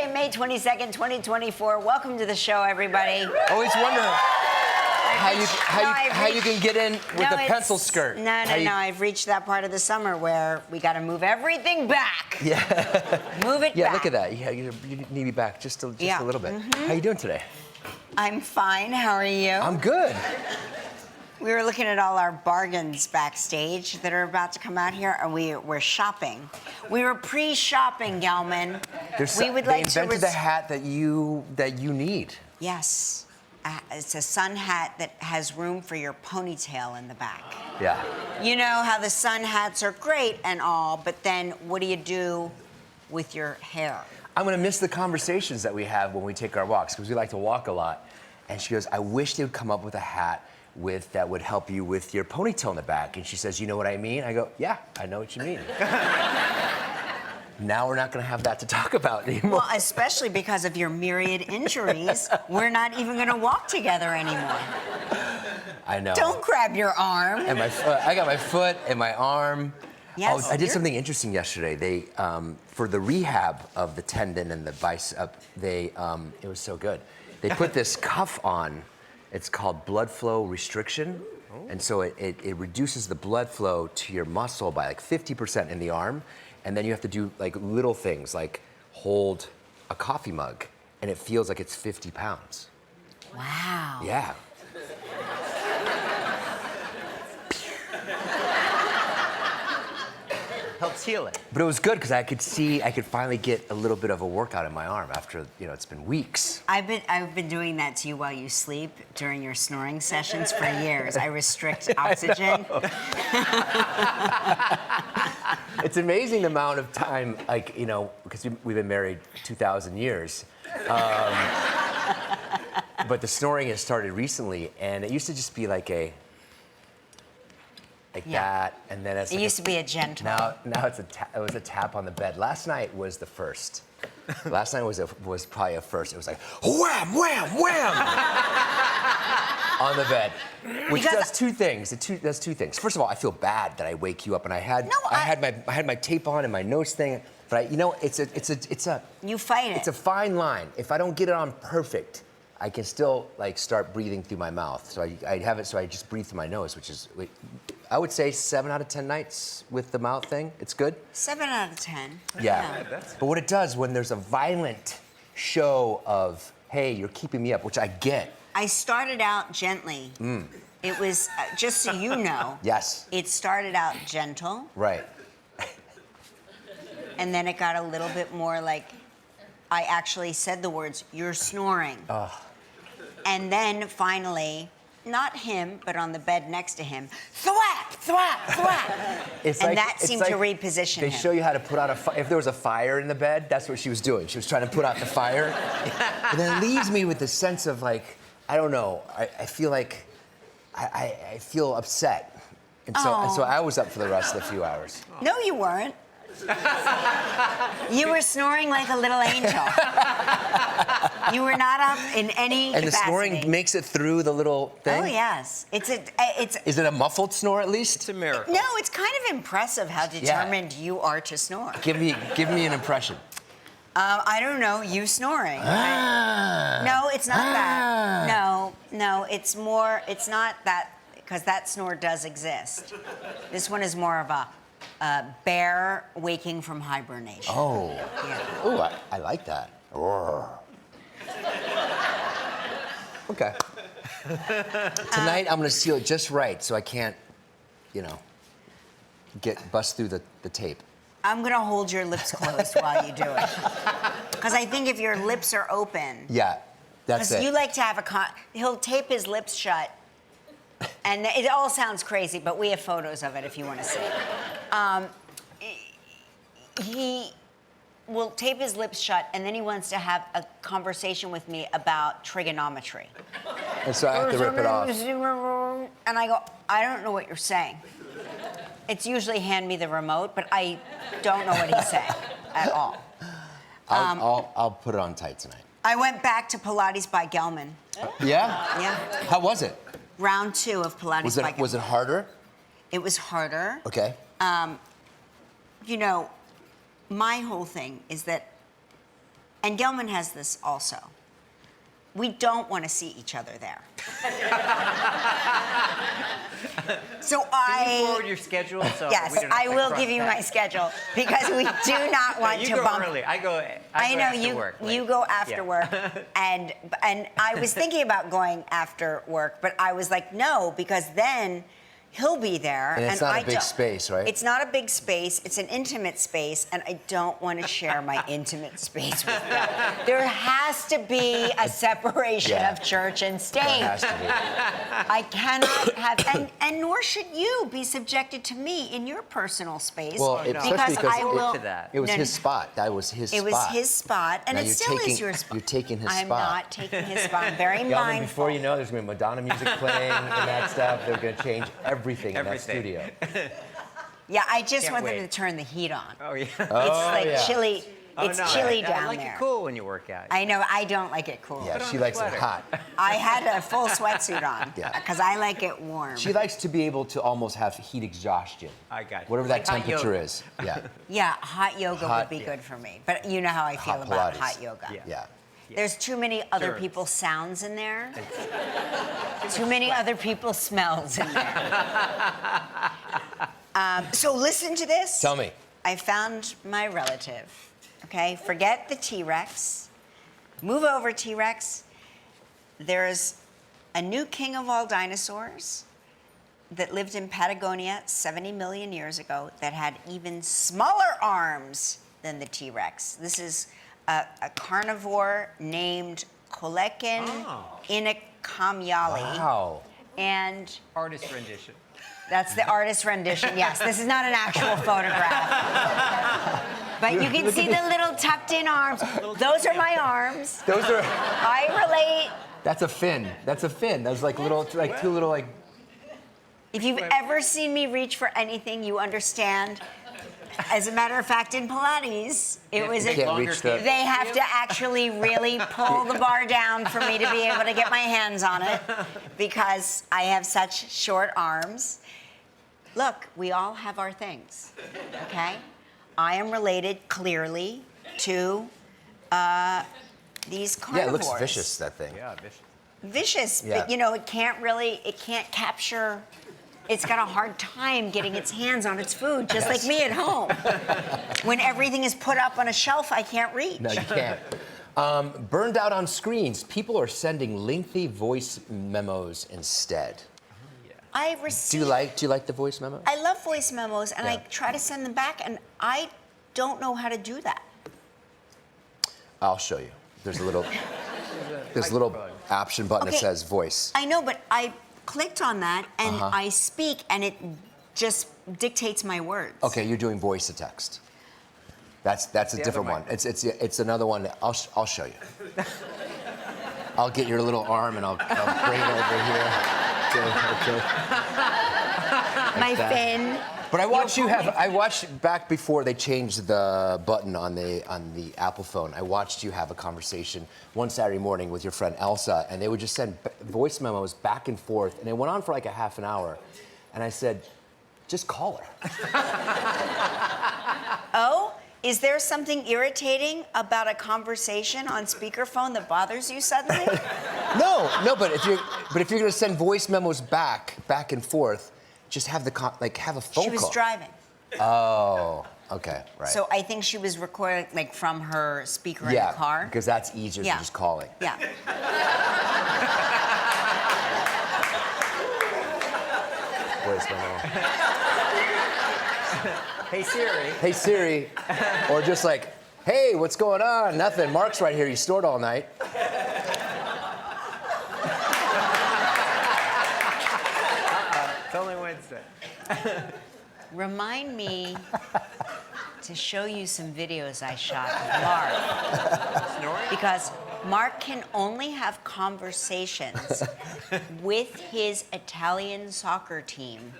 Thursday, May 22nd, 2024. Welcome to the show, everybody. Always wonder how you can get in with a pencil skirt. No. I've reached that part of the summer where we got to move everything back. Yeah. Move it back. Yeah, look at that. Yeah, you need to be back just a little bit. How you doing today? I'm fine. How are you? I'm good. We were looking at all our bargains backstage that are about to come out here, and we're shopping. We were pre-shopping, Gelman. They invented the hat that you need. Yes. It's a sun hat that has room for your ponytail in the back. Yeah. You know how the sun hats are great and all, but then what do you do with your hair? I'm gonna miss the conversations that we have when we take our walks, because we like to walk a lot. And she goes, I wish they would come up with a hat that would help you with your ponytail in the back. And she says, you know what I mean? I go, yeah, I know what you mean. Now we're not gonna have that to talk about anymore. Well, especially because of your myriad injuries, we're not even gonna walk together anymore. I know. Don't grab your arm. And my foot, I got my foot and my arm. Yes, I did something interesting yesterday. They, for the rehab of the tendon and the bicep, it was so good. They put this cuff on. It's called blood flow restriction. And so it reduces the blood flow to your muscle by like 50% in the arm. And then you have to do like little things like hold a coffee mug and it feels like it's 50 pounds. Wow. Yeah. Helps heal it. But it was good because I could finally get a little bit of a workout in my arm after, it's been weeks. I've been doing that to you while you sleep during your snoring sessions for years. I restrict oxygen. It's amazing the amount of time, because we've been married 2,000 years. But the snoring has started recently, and it used to just be like that, and then it used to be a gentle. Now it was a tap on the bed. Last night was the first. Last night was probably a first. It was like wham, wham, wham on the bed, which does two things. It does two things. First of all, I feel bad that I wake you up, and I had my tape on and my nose thing, but it's a you fight it. It's a fine line. If I don't get it on perfect, I can still start breathing through my mouth. So I have it so I just breathe through my nose, which is, I would say 7 out of 10 nights with the mouth thing. It's good. 7 out of 10. Yeah. But what it does when there's a violent show of, hey, you're keeping me up, which I get. I started out gently. It was, just so you know. Yes. It started out gentle. Right. And then it got a little bit more like, I actually said the words, you're snoring. And then finally, not him, but on the bed next to him, thwap, thwap, thwap. And that seemed to reposition him. They show you how to put out if there was a fire in the bed, that's what she was doing. She was trying to put out the fire. And then it leaves me with this sense of I don't know, I feel like, I feel upset. And so I was up for the rest of the few hours. No, you weren't. You were snoring like a little angel. You were not up in any capacity. And the snoring makes it through the little thing? Oh, yes. Is it a muffled snore, at least? It's a miracle. No, it's kind of impressive how determined you are to snore. Give me an impression. I don't know, you snoring. No, it's not that. No, it's more, it's not that, because that snore does exist. This one is more of a bear waking from hibernation. Oh. Yeah. Oh, I like that. Okay. Tonight I'm gonna seal it just right so I can't, bust through the tape. I'm gonna hold your lips closed while you do it. Because I think if your lips are open. Yeah, that's it. Because you like to have he'll tape his lips shut. And it all sounds crazy, but we have photos of it if you want to see. He will tape his lips shut, and then he wants to have a conversation with me about trigonometry. And so I have to rip it off. And I go, I don't know what you're saying. It's usually hand me the remote, but I don't know what he's saying at all. I'll put it on tight tonight. I went back to Pilates by Gelman. Yeah? Yeah. How was it? Round 2 of Pilates by Gelman. Was it harder? It was harder. Okay. My whole thing is that and Gelman has this also. We don't want to see each other there. So Can you forward your schedule? So yes, we don't have I to will cross give you my paths? schedule because we do not want You to go bump. early. I go I know after you. work. You go after Yeah. work, and I was thinking about going after work, but I was like, no, because then he'll be there, And it's not I a big don't. space, right? It's not a big space. It's an intimate space, and I don't want to share my intimate space with them. There has to be a separation Yeah. of church and It state. has to be. I cannot have, and nor should you be subjected to me in your personal space. Well, no. especially because because I will. to that. it was No, his no. spot. That was his It spot. was his spot, and Now it you're still taking- is your spot. you're taking his I'm spot. not taking his spot. I'm very Gelman, mindful. before you know, there's going to be Madonna music playing and that stuff. They're going to change everything in that Everything. studio. Yeah, I just Can't want them wait. to turn the heat on. Oh, yeah. It's like yeah. chilly. Oh, It's no, chilly I down like there. it cool when you work out. I know. I don't like it cool. Yeah, Put on she a likes it sweater. hot. I had a full sweatsuit on. Yeah. Because I like it warm. She likes to be able to almost have heat exhaustion. I got you. Whatever Like that hot temperature yoga. is. Yeah. Yeah, hot yoga Hot- would be yeah. good for me. But you know how I feel Hot about Pilates. hot yoga. Yeah. Yeah. There's too many other Sure. people's sounds in there. Too many other people's smells in there. So listen to this. Tell me. I found my relative. Okay, forget the T-Rex. Move over, T-Rex. There's a new king of all dinosaurs that lived in Patagonia 70 million years ago that had even smaller arms than the T-Rex. This is a carnivore named Colecan Inakamyali. Wow. And Artist rendition. that's the artist rendition. Yes, this is not an actual photograph. But you can see the little tucked in arms. Those are my arms. Those are. I relate. That's a fin. That's a fin. Those like little, like two little like. If you've ever seen me reach for anything, you understand. As a matter of fact, in Pilates, it was You can't reach the. they have to actually really pull the bar down for me to be able to get my hands on it because I have such short arms. Look, we all have our things, okay? I am related clearly to these carnivores. Yeah, it looks vicious, that thing. Yeah, vicious. Vicious, Yeah. but you know, it can't capture. It's got a hard time getting its hands on its food, just like me at home. When everything is put up on a shelf, I can't reach. No, you can't. Burned out on screens. People are sending lengthy voice memos instead. I Do receive. you like the voice memo? I love voice memos, and I Yeah. try to send them back, and I don't know how to do that. I'll show you. There's a little option button that Okay. says voice. I know, but I clicked on that, and Uh-huh. I speak, and it just dictates my words. Okay, you're doing voice to text. That's a other different way. one. It's another one. I'll show you. I'll get your little arm and I'll bring it over here. Okay. My that. fin. But I watched back before they changed the button on the Apple phone. I watched you have a conversation one Saturday morning with your friend Elsa, and they would just send voice memos back and forth, and it went on for like a half an hour. And I said, just call her. Oh, is there something irritating about a conversation on speakerphone that bothers you suddenly? No, but if you're gonna send voice memos back and forth, just have have a phone She was call. driving. Oh, okay, right. So I think she was recording like from her speaker in the car. because that's easier Yeah. than just calling. Yeah. Voice memo. Hey Siri. Hey Siri, or just like, hey, what's going on? Nothing. Mark's right here. You snored all night. It's only Wednesday. Remind me to show you some videos I shot of Mark. Snoring? Because Mark can only have conversations with his Italian soccer team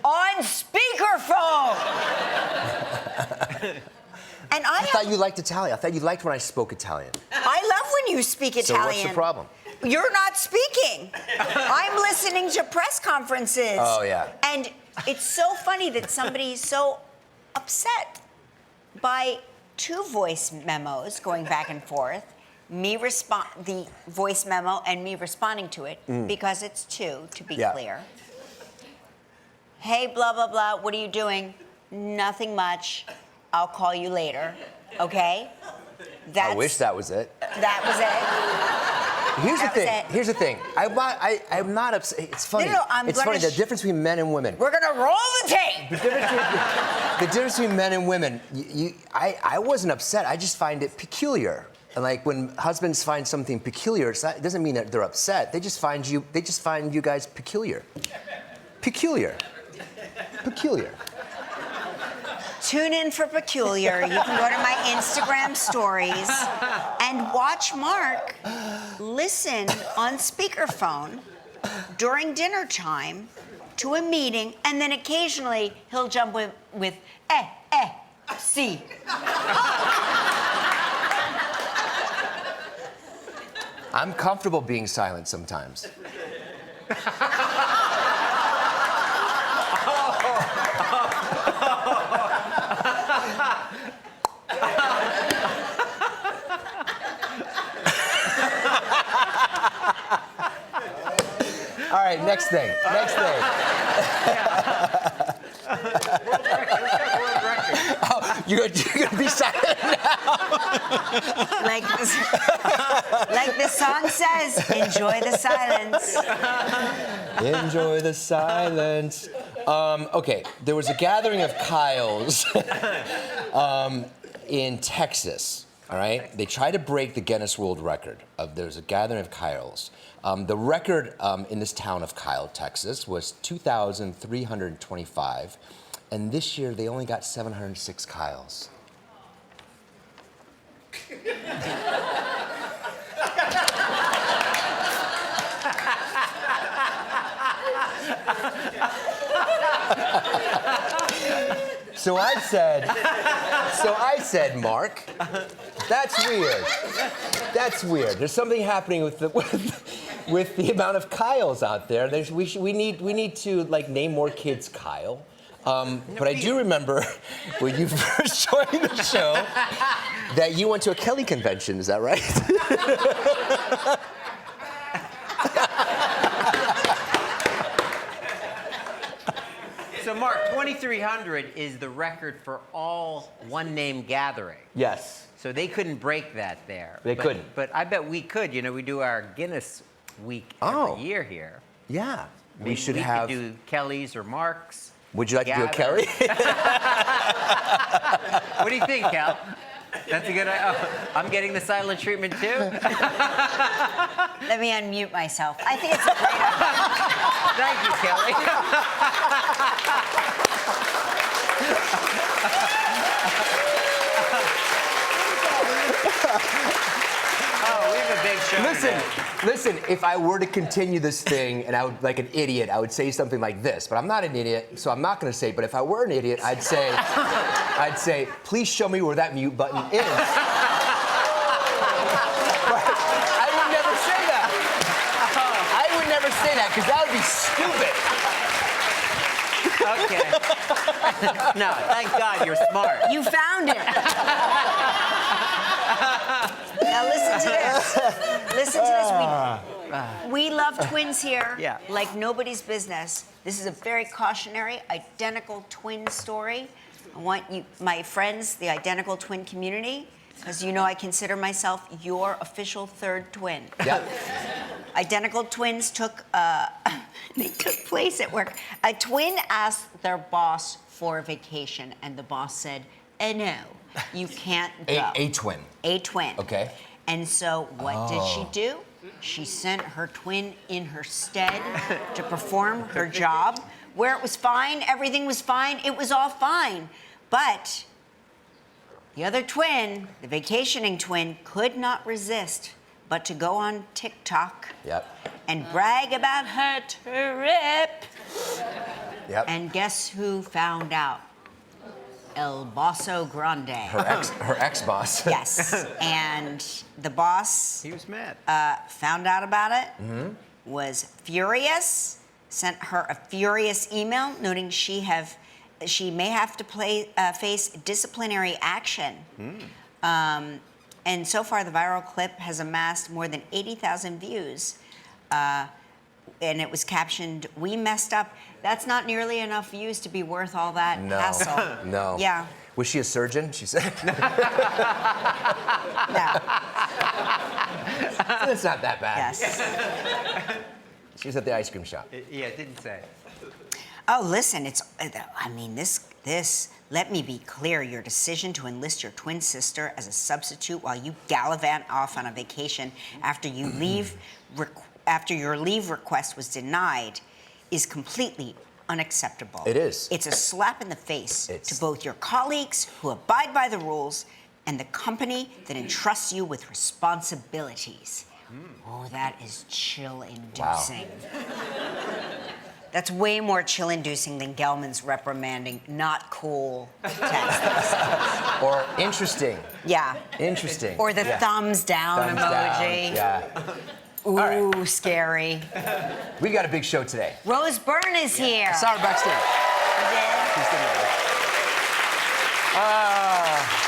on speakerphone. And I thought you liked Italian. I thought you liked when I spoke Italian. I love when you speak Italian. So what's the problem? You're not speaking. I'm listening to press conferences. Oh, yeah. And it's so funny that somebody's so upset by 2 voice memos going back and forth, the voice memo and me responding to it, because it's 2, to be clear. Hey, blah, blah, blah, what are you doing? Nothing much. I'll call you later, okay? I wish that was it. That was it. Here's the thing. I'm not upset. It's funny. No, it's funny. The difference between men and women. We're gonna roll the tape. The difference between men and women. I wasn't upset. I just find it peculiar. And like when husbands find something peculiar, it doesn't mean that they're upset. They just find you guys peculiar. Peculiar. Tune in for Peculiar. You can go to my Instagram stories and watch Mark listen on speakerphone during dinner time to a meeting, and then occasionally he'll jump with see. I'm comfortable being silent sometimes. All right, next thing. World record. Oh, you're gonna be silent now. Like the song says, enjoy the silence. Enjoy the silence. Okay, there was a gathering of Kyles in Texas. All right, they tried to break the Guinness World Record. There's a gathering of Kyles. The record in this town of Kyle, Texas, was 2,325, and this year they only got 706 Kyles. So I said, Mark, that's weird. That's weird. There's something happening with the amount of Kyles out there. We need to like name more kids Kyle. But I do remember when you first joined the show that you went to a Kelly convention. Is that right? So, Mark, 2,300 is the record for all one-name gathering. Yes. So they couldn't break that there. They couldn't. But I bet we could. You know, we do our Guinness week every year here. Yeah. We Could do Kelly's or Mark's. Would you like to do a Kelly? What do you think, Cal? That's a good idea. Oh, I'm getting the silent treatment too? Let me unmute myself. I think it's a great idea. Thank you, Kelly. Oh, we have a big show today. Listen, if I were to continue this thing and I would, like an idiot, I would say something like this, but I'm not an idiot, so I'm not gonna say it, but if I were an idiot, I'd say, please show me where that mute button is. But I would never say that. I would never say that, because that would be stupid. Okay. No, thank God you're smart. You found it. Now listen to this. Listen to this. We love twins here like nobody's business. This is a very cautionary identical twin story. I want you, my friends, the identical twin community, because you know I consider myself your official third twin. Yep. Identical twins took place at work. A twin asked their boss for a vacation, and the boss said, no, you can't go. A twin. A twin. Okay. And so what did she do? She sent her twin in her stead to perform her job, where it was fine, everything was fine, it was all fine. But the other twin, the vacationing twin, could not resist but to go on TikTok and brag about her trip. Yep. And guess who found out? El Bosso Grande. Her ex-boss. Yes. And the boss He was mad. found out about it, was furious, sent her a furious email noting she have she may have to face disciplinary action. And so far, the viral clip has amassed more than 80,000 views. And it was captioned, "We messed up." That's not nearly enough views to be worth all that hassle. No. Yeah. Was she a surgeon? She said. No. It's not that bad. Yes. She was at the ice cream shop. Yeah, it didn't say. Oh, listen, let me be clear. Your decision to enlist your twin sister as a substitute while you gallivant off on a vacation after your leave request was denied is completely unacceptable. It is. It's a slap in the face to both your colleagues who abide by the rules and the company that entrusts you with responsibilities. Oh, that is chill-inducing. That's way more chill-inducing than Gelman's reprimanding not cool text. Or interesting. Yeah. Interesting. Or the thumbs down emoji. Yeah. Ooh, right. Scary. We got a big show today. Rose Byrne is here. I saw her backstage. You did? She's sitting there.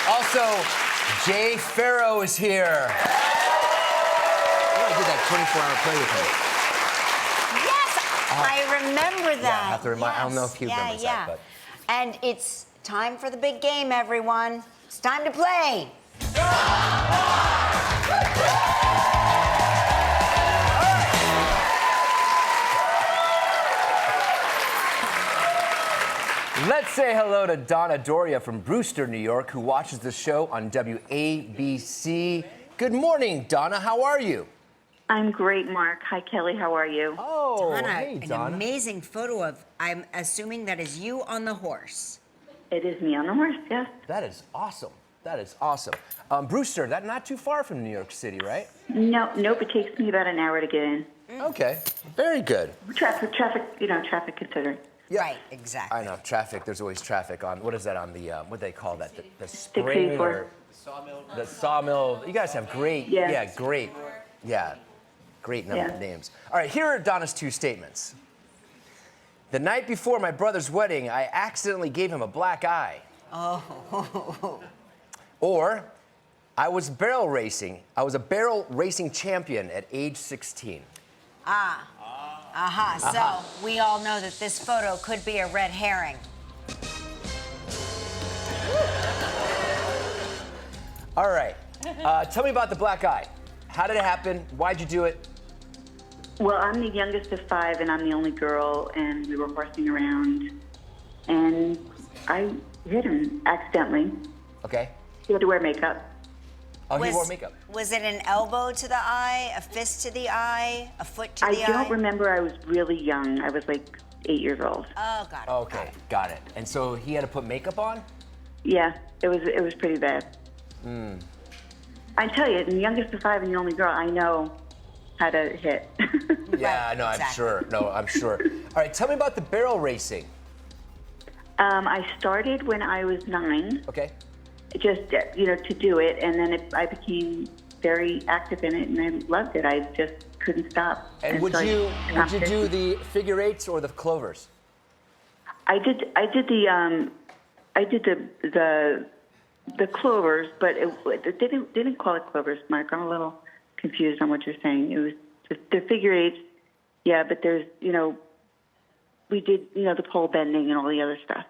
Also, Jay Farrow is here. I did that 24-hour play with him. Yes, I remember that. Yeah, I have to remind. I don't know if he remembers that, but. And it's time for the big game, everyone. It's time to play. Let's say hello to Donna Doria from Brewster, New York, who watches the show on WABC. Good morning, Donna. How are you? I'm great, Mark. Hi, Kelly. How are you? Oh, Donna, hey, an Donna. amazing photo of, I'm assuming that is you on the horse. It is me on the horse, yes. That is awesome. That is awesome. Brewster, that's not too far from New York City, right? Nope. It takes me about an hour to get in. Okay, very good. Traffic considered. Yeah. Right, exactly. I know, traffic, there's always traffic on, what is that on the, what do they call that? The spring 684. or? The sawmill. You guys have great, Yes. great Yeah. names. All right, here are Donna's two statements. The night before my brother's wedding, I accidentally gave him a black eye. Oh. Or, I was a barrel racing champion at age 16. So we all know that this photo could be a red herring. All right, tell me about the black eye. How did it happen? Why'd you do it? Well, I'm the youngest of 5, and I'm the only girl, and we were horsing around, and I hit him accidentally. Okay. He had to wear makeup. Oh, he wore makeup. Was it an elbow to the eye, a fist to the eye, a foot to I the eye? don't remember. I was really young. I was like 8 years old. Oh, got it. Okay, got it. And so he had to put makeup on? Yeah, it was pretty bad. I tell you, the youngest of 5 and the only girl, I know how to hit. Yeah, no, I'm sure. No, I'm sure. All right, tell me about the barrel racing. I started when I was 9. Okay. Just to do it, and then I became very active in it, and I loved it. I just couldn't stop. And would so you stopped it. do the figure 8s or the clovers? I did the clovers, but they didn't call it clovers, Mark. I'm a little confused on what you're saying. It was just the figure 8s, yeah. But there's we did the pole bending and all the other stuff.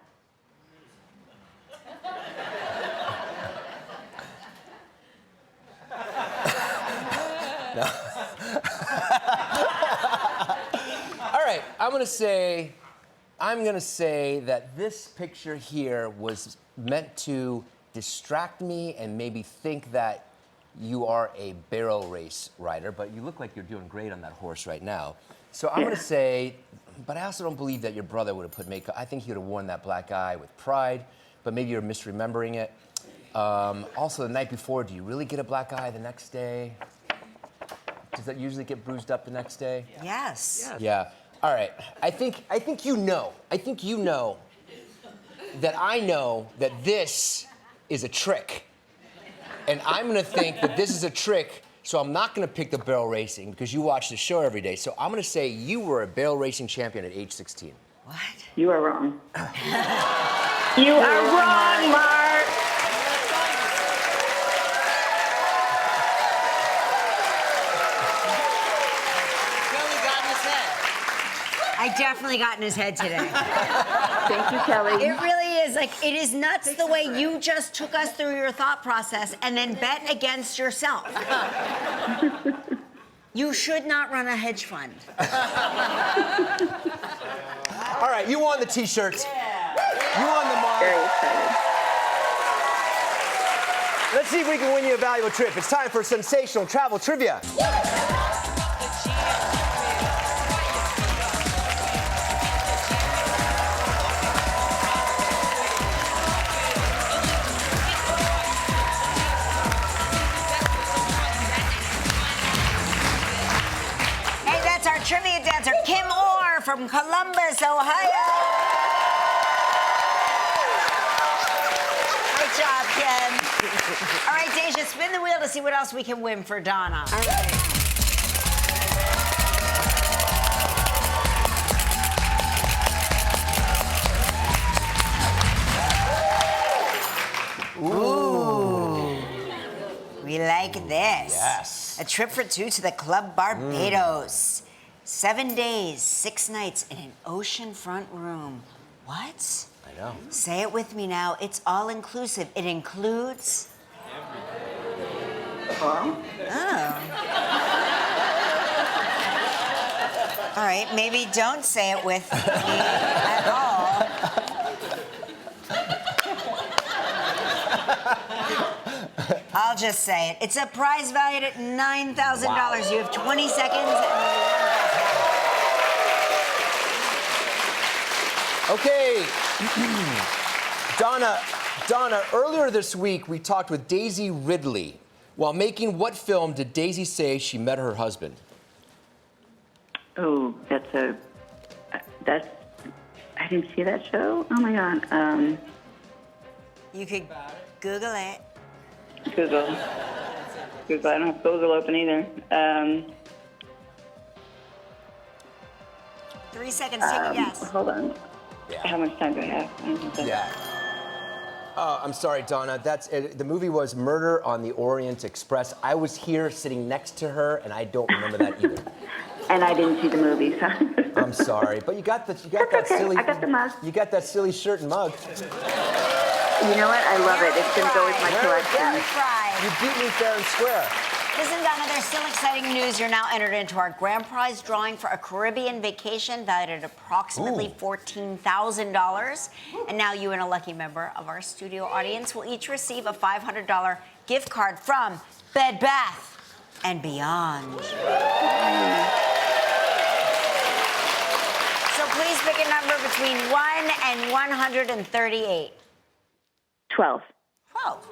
All right, I'm gonna say that this picture here was meant to distract me and maybe think that you are a barrel race rider, but you look like you're doing great on that horse right now. So I'm gonna say, but I also don't believe that your brother would have put makeup. I think he would have worn that black eye with pride, but maybe you're misremembering it. Also, the night before, do you really get a black eye the next day? Does that usually get bruised up the next day? Yes. Yeah. All right. I think you know. I think you know that I know that this is a trick. And I'm going to think that this is a trick, so I'm not going to pick the barrel racing because you watch the show every day. So I'm going to say you were a barrel racing champion at age 16. What? You are wrong. You are wrong, Mark. Kelly got in his head. I definitely got in his head today. Thank you, Kelly. It really is. Like, it is nuts the way you just took us through your thought process and then bet against yourself. You should not run a hedge fund. All right, you won the T-shirts. You won the mug. Very excited. Let's see if we can win you a valuable trip. It's time for sensational travel trivia. Hey, that's our trivia dancer, Kim Orr from Columbus, Ohio. Great job, Kim. All right, Deja, spin the wheel to see what else we can win for Donna. All right. We like this. Yes. A trip for two to the Club Barbados. 7 days, 6 nights in an oceanfront room. What? I know. Say it with me now. It's all inclusive. It includes. Well, All right, maybe don't say it with me at all. I'll just say it. It's a prize valued at $9,000. You have 20 seconds. Okay. Donna, earlier this week we talked with Daisy Ridley. While making what film did Daisy say she met her husband? oh, that's. I didn't see that show. Oh my God. You could Google it. Google. I don't have Google open either. 3 seconds, take a guess. Hold on. Yeah. How much time do I have? I don't know. Yeah. I'm sorry, Donna. The movie was Murder on the Orient Express. I was here sitting next to her, and I don't remember that either. And I didn't see the movie, so. I'm sorry, but you got that okay. silly. I got the mug. You got that silly shirt and mug. You know what? I love it. It's going to go with my collection. You beat me fair and square. Listen, Donna, there's still exciting news. You're now entered into our grand prize drawing for a Caribbean vacation valued at approximately $14,000. And now you and a lucky member of our studio audience will each receive a $500 gift card from Bed Bath & Beyond. So please pick a number between 1 and 138. 12. 12.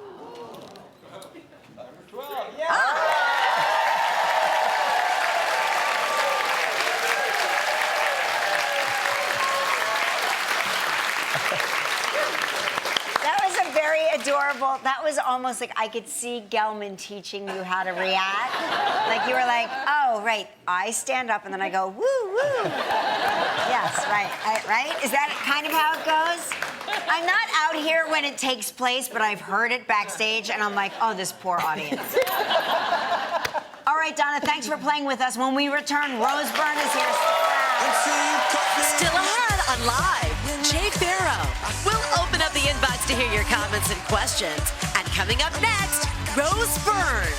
That was a very adorable, that was almost like I could see Gelman teaching you how to react. Like you were like, oh, right, I stand up and then I go, woo, woo. Yes, right, right? Is that kind of how it goes? I'm not out here when it takes place, but I've heard it backstage and I'm like, oh, this poor audience. All right, Donna, thanks for playing with us. When we return, Rose Byrne is here. Still ahead on Live, Jay Farrow. We'll open up the inbox to hear your comments and questions. And coming up next, Rose Byrne.